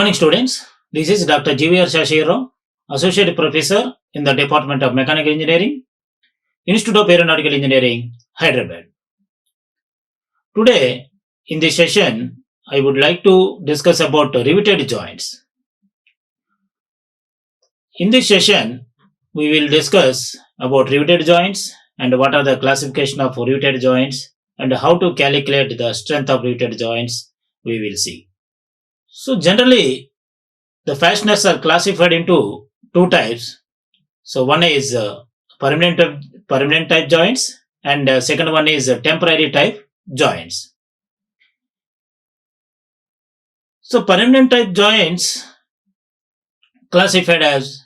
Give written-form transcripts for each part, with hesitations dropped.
Good morning, students. This is Dr.GVR Seshagiri Rao, Associate Professor in the Department of Mechanical Engineering, Institute of Aeronautical Engineering, Hyderabad. Today, in this session, I would like to discuss about riveted joints. In this session, we will discuss about riveted joints and what are the classification of riveted joints and how to calculate the strength of riveted joints we will see. So generally, the fasteners are classified into two types. So one is permanent type joints and second one is temporary type joints. So permanent type joints classified as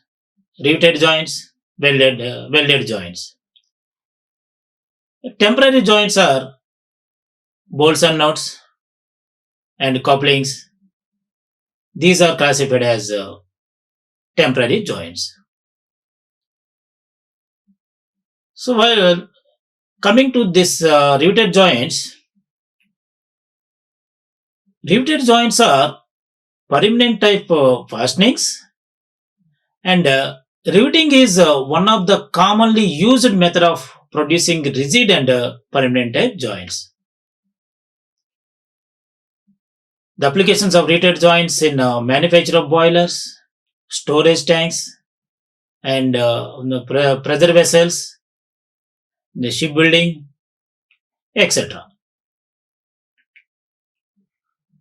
riveted joints, welded joints. Temporary joints are bolts and nuts and couplings. These are classified as temporary joints. So while coming to this riveted joints are permanent type fastenings, and riveting is one of the commonly used method of producing rigid and permanent type joints. The applications of riveted joints in manufacture of boilers, storage tanks, and pressure vessels, the shipbuilding, etc.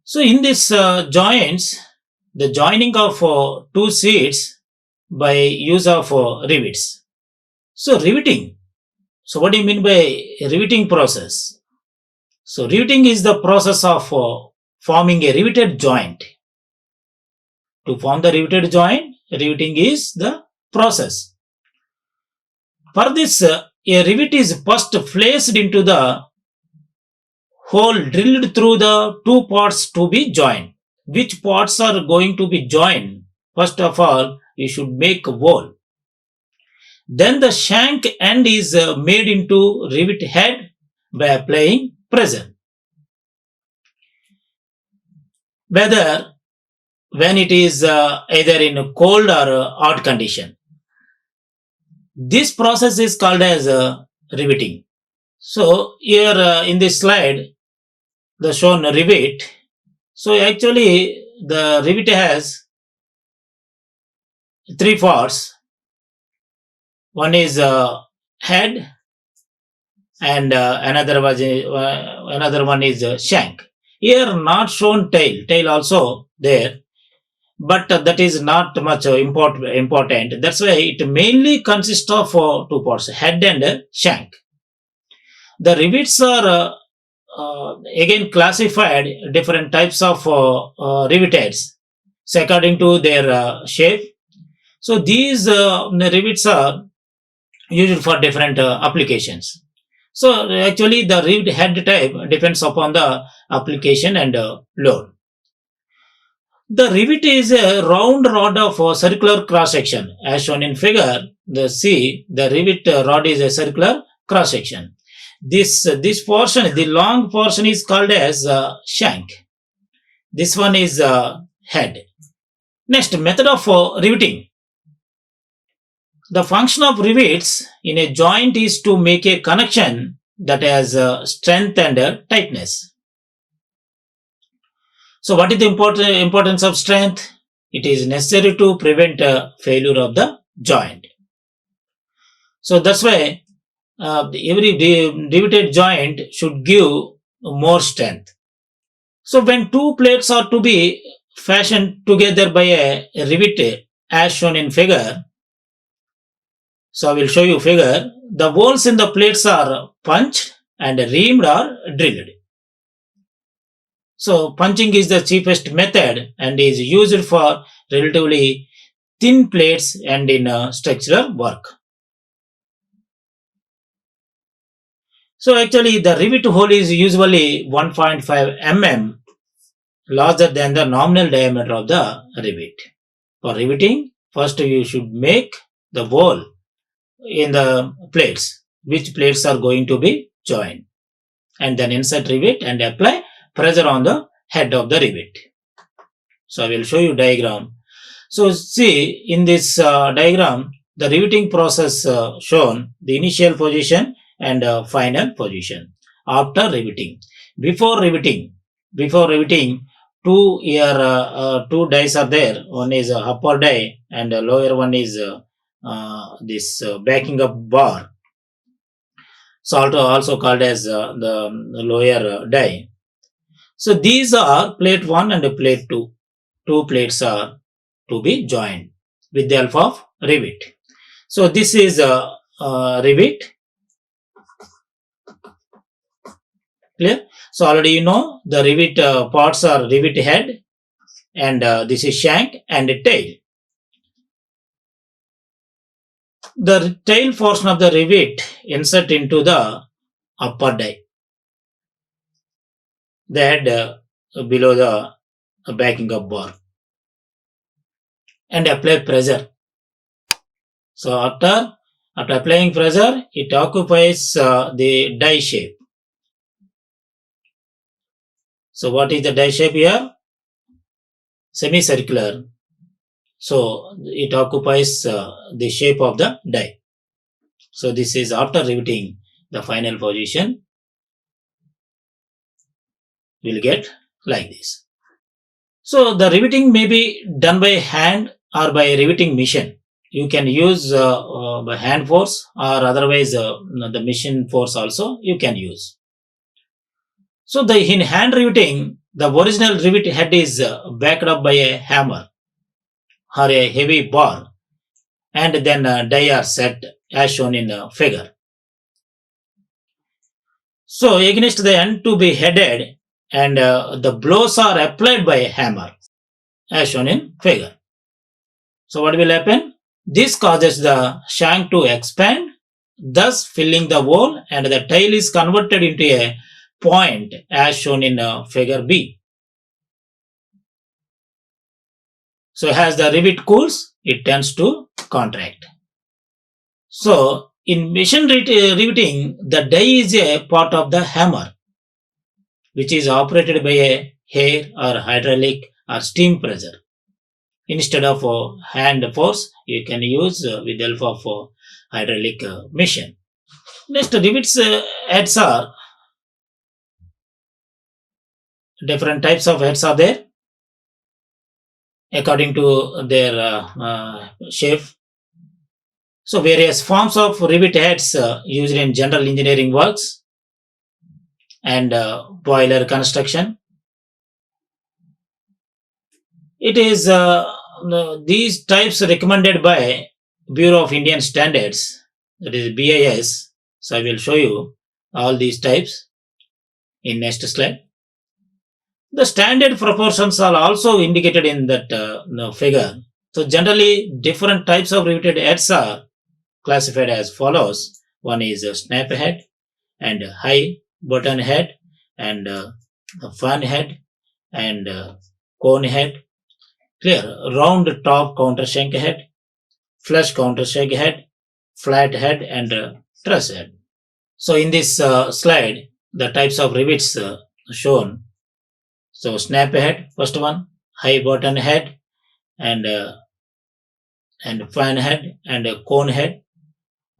So in this joints, the joining of two sheets by use of rivets. So riveting. So what do you mean by riveting process? So riveting is the process of forming a riveted joint. To form the riveted joint, riveting is the process. For this, a rivet is first placed into the hole drilled through the two parts to be joined. Which parts are going to be joined? First of all, you should make a hole. Then the shank end is made into rivet head by applying pressure. Whether when it is either in cold or hot condition. This process is called as riveting. So here in this slide, the shown rivet. So actually the rivet has three parts. One is head, and another one is shank. Here not shown tail. Tail also there, but that is not much important. That's why it mainly consists of two parts, head and shank. The rivets are again classified different types of riveteds, so according to their shape. So these rivets are used for different applications. So actually the rivet head type depends upon the application and load. The rivet is a round rod of circular cross section. As shown in figure, the rivet rod is a circular cross section. This portion, the long portion, is called as shank. This one is head. Next, method of riveting. The function of rivets in a joint is to make a connection that has strength and tightness. So what is the importance of strength? It is necessary to prevent failure of the joint. So that's why every riveted joint should give more strength. So when two plates are to be fashioned together by a rivet as shown in figure, so I will show you figure. The holes in the plates are punched and reamed or drilled. So punching is the cheapest method and is used for relatively thin plates and in structural work. So actually the rivet hole is usually 1.5 mm larger than the nominal diameter of the rivet. For riveting, first you should make the hole in the plates, which plates are going to be joined, and then insert rivet and apply pressure on the head of the rivet. So I will show you diagram. So see in this diagram, the riveting process shown, the initial position and final position after riveting. Before riveting, two dies are there. One is upper die and lower one is this backing up bar. So also called as the lower die. So these are plate 1 and plate 2. Two plates are to be joined with the help of rivet. So this is a rivet. Clear? So already you know the rivet parts are rivet head, and this is shank and tail. The tail portion of the rivet insert into the upper die. The head below the backing up bar, and apply pressure. So after applying pressure, it occupies the die shape. So what is the die shape here? Semicircular. So it occupies the shape of the die. So this is after riveting, the final position will get like this. So the riveting may be done by hand or by riveting machine. You can use by hand force, or otherwise the machine force also you can use. So the in hand riveting, the original rivet head is backed up by a hammer or a heavy bar, and then die are set as shown in the figure. So against the end to be headed, and the blows are applied by a hammer as shown in figure. So what will happen? This causes the shank to expand, thus filling the hole, and the tail is converted into a point as shown in figure B. So as the rivet cools, it tends to contract. So in machine riveting, the die is a part of the hammer, which is operated by a air or hydraulic or steam pressure. Instead of hand force, you can use with the help of hydraulic machine. Next, rivets heads are different types of heads are there according to their shape. So various forms of rivet heads used in general engineering works and boiler construction. It is these types recommended by Bureau of Indian Standards, that is BIS. So I will show you all these types in next slide. The standard proportions are also indicated in that figure. So generally, different types of riveted heads are classified as follows. One is a snap head, and a high button head, and a fan head, and cone head. Clear. Round top countershank head, flush countershank head, flat head, and truss head. So in this slide, the types of rivets shown. So snap head, first one, high button head, and fan head, and cone head,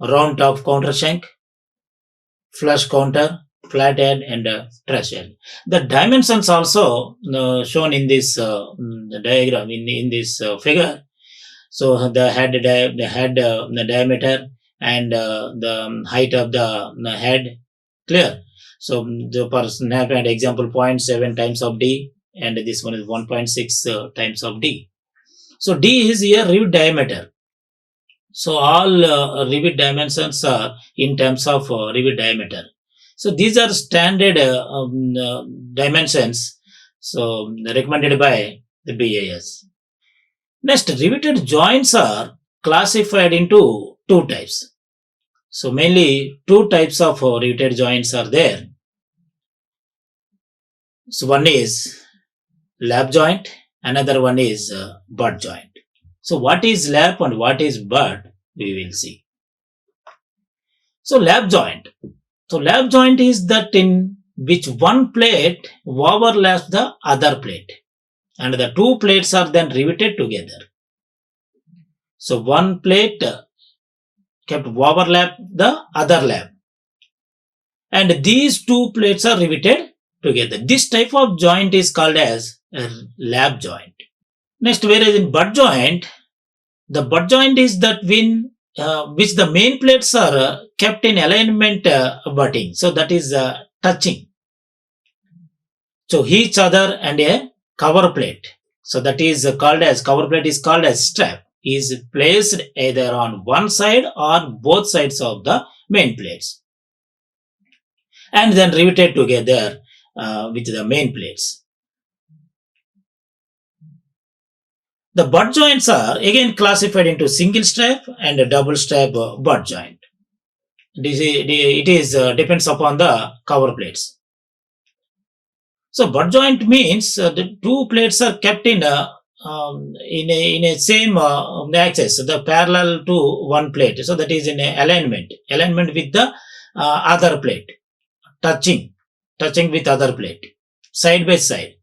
round top countershank, flush counter, flat head, and truss head. The dimensions also shown in this diagram, in this figure. So the head, the diameter, and the height of the head, clear. So the per snap head example 0.7 times of D, and this one is 1.6 times of D. So D is here rivet diameter. So all rivet dimensions are in terms of rivet diameter. So these are standard dimensions, so recommended by the BIS. Next, riveted joints are classified into two types. So mainly two types of riveted joints are there. So one is lap joint, another one is butt joint. So what is lap and what is butt, we will see. So lap joint. So lap joint is that in which one plate overlaps the other plate. and the two plates are then riveted together. So one plate kept overlap the other lap, and these two plates are riveted together. This type of joint is called as a lap joint. Next, whereas in butt joint, the butt joint is that when which the main plates are kept in alignment butting, so that is touching. So each other and a cover plate. So that is called as cover plate is called as strap. Is placed either on one side or both sides of the main plates, and then riveted together with the main plates. The butt joints are again classified into single strap and a double strap butt joint. It is depends upon the cover plates. So butt joint means the two plates are kept in a same axis, so the parallel to one plate. So that is in a alignment with the other plate, touching with other plate, side by side.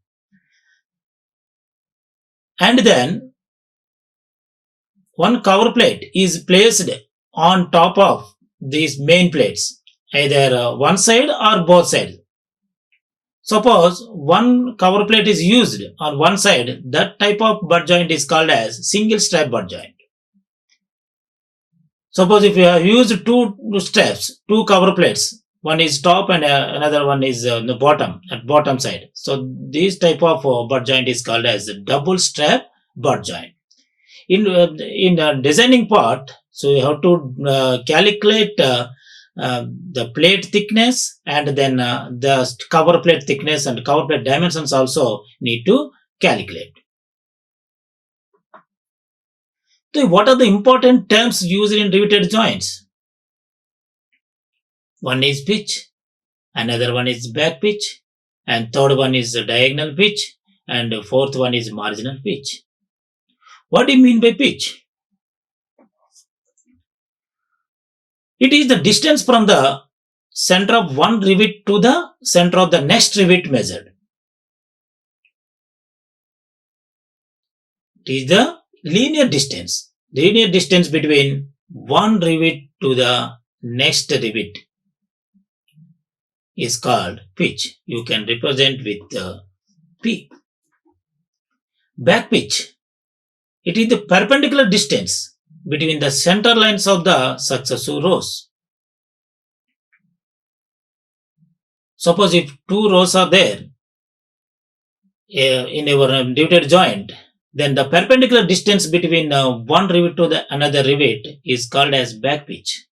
And then one cover plate is placed on top of these main plates, either one side or both sides. Suppose one cover plate is used on one side, that type of butt joint is called as single strap butt joint. Suppose if you have used two straps, two cover plates, one is top and another one is the bottom side. So this type of butt joint is called as double strap butt joint. In designing part, so you have to calculate the plate thickness, and then the cover plate thickness and cover plate dimensions also need to calculate. So what are the important terms used in riveted joints? One is pitch, another one is back pitch, and third one is diagonal pitch, and fourth one is marginal pitch. What do you mean by pitch? It is the distance from the center of one rivet to the center of the next rivet measured. It is the linear distance between one rivet to the next rivet is called pitch. You can represent with P. Back pitch. It is the perpendicular distance between the center lines of the successive rows. Suppose if two rows are there in our riveted joint, then the perpendicular distance between one rivet to the another rivet is called as back pitch.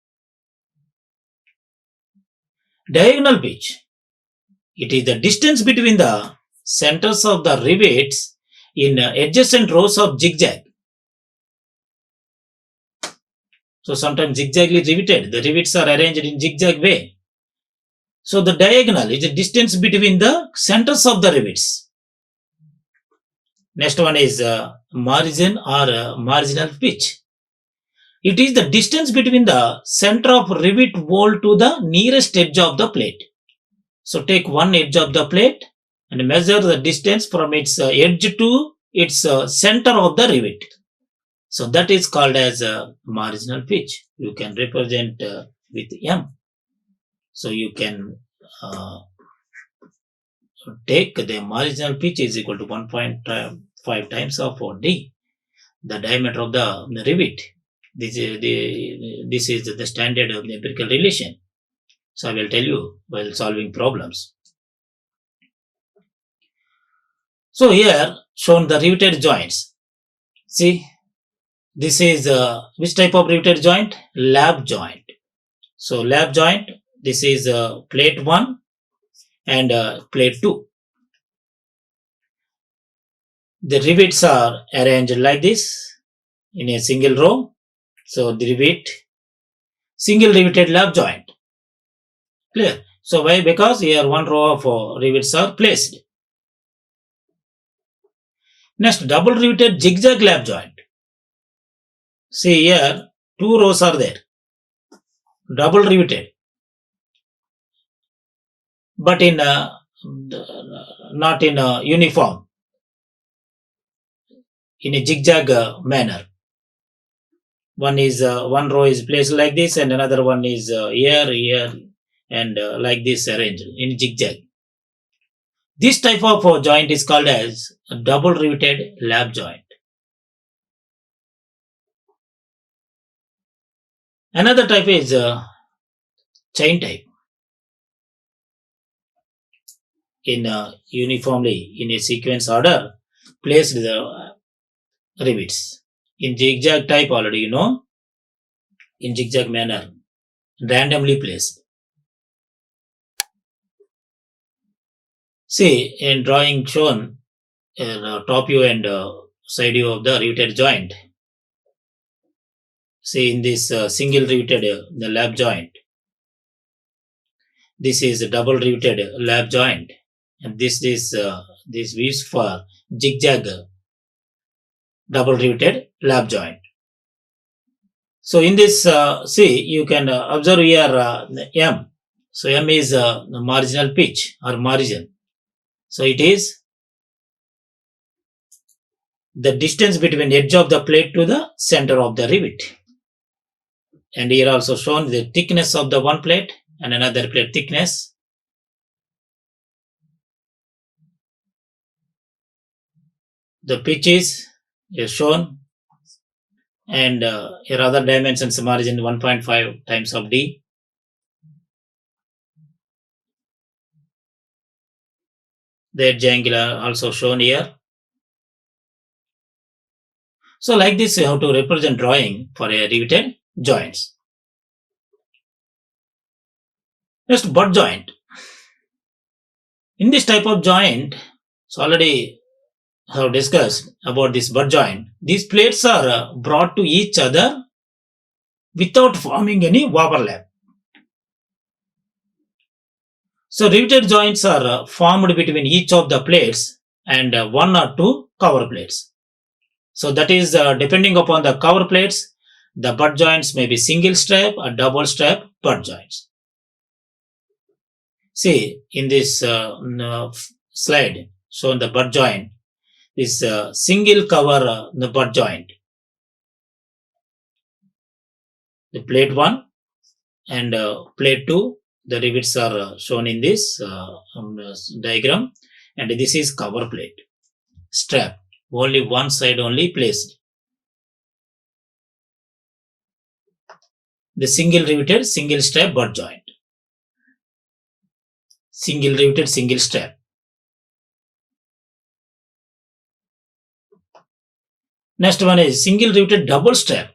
Diagonal pitch. It is the distance between the centers of the rivets in adjacent rows of zigzag. So sometimes zigzag is riveted. The rivets are arranged in zigzag way. So the diagonal is the distance between the centers of the rivets. Next one is margin or marginal pitch. It is the distance between the center of rivet wall to the nearest edge of the plate. So take one edge of the plate and measure the distance from its edge to its center of the rivet. So that is called as marginal pitch. You can represent with M. So you can take the marginal pitch is equal to 1.5 times of D, the diameter of the rivet. This is the standard of the empirical relation. So I will tell you while solving problems. So here shown the riveted joints. See, this is which type of riveted joint? Lap joint. So lap joint, this is plate 1 and plate 2. The rivets are arranged like this in a single row. So the rivet, single riveted lap joint. Clear? So why? Because here one row of rivets are placed. Next, double riveted zigzag lap joint. See here, two rows are there, double riveted, but in not in uniform. in a zigzag manner. One row is placed like this, and another one is here, and like this arranged in zigzag. This type of joint is called as a double riveted lap joint. Another type is chain type. In uniformly in a sequence order, placed the rivets. In zigzag type, already you know, in zigzag manner, randomly placed. See, in drawing shown, top view and side view of the riveted joint. See, in this single riveted the lap joint, this is a double riveted lap joint, and this is used for zigzag double riveted lap joint. So in this, see, you can observe here M. So M is the marginal pitch or margin. So it is the distance between edge of the plate to the center of the rivet. And here also shown the thickness of the one plate and another plate thickness. The pitch is shown, and here other dimensions margin 1.5 times of D. The edge angle are also shown here. So like this you have to represent drawing for a riveted joints. Next, butt joint. In this type of joint, so already have discussed about this butt joint. These plates are brought to each other without forming any overlap. So riveted joints are formed between each of the plates and one or two cover plates. So that is depending upon the cover plates, the butt joints may be single strap or double strap butt joints. See, in this slide shown the butt joint, this single cover the butt joint. The plate 1 and plate 2, the rivets are shown in this diagram, and this is cover plate strap, only one side only placed. The single riveted single strap butt joint, single riveted single strap. Next one is single riveted double strap.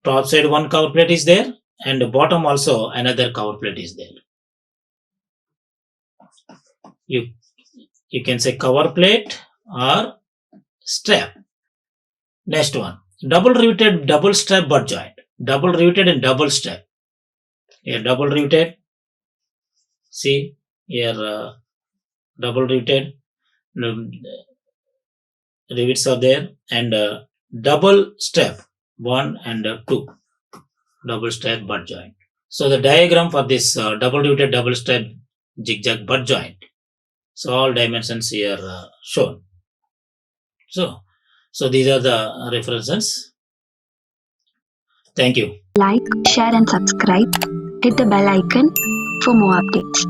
Top side one cover plate is there, and the bottom also another cover plate is there. You can say cover plate or strap. Next one, double riveted double strap butt joint. Double riveted and double strap. Here double riveted. See here double riveted. Rivets are there, and double strap 1 and 2, double strap butt joint. So the diagram for this double riveted double strap zigzag butt joint. So all dimensions here shown. So these are the references. Thank you. Like, share and subscribe. Hit the bell icon for more updates.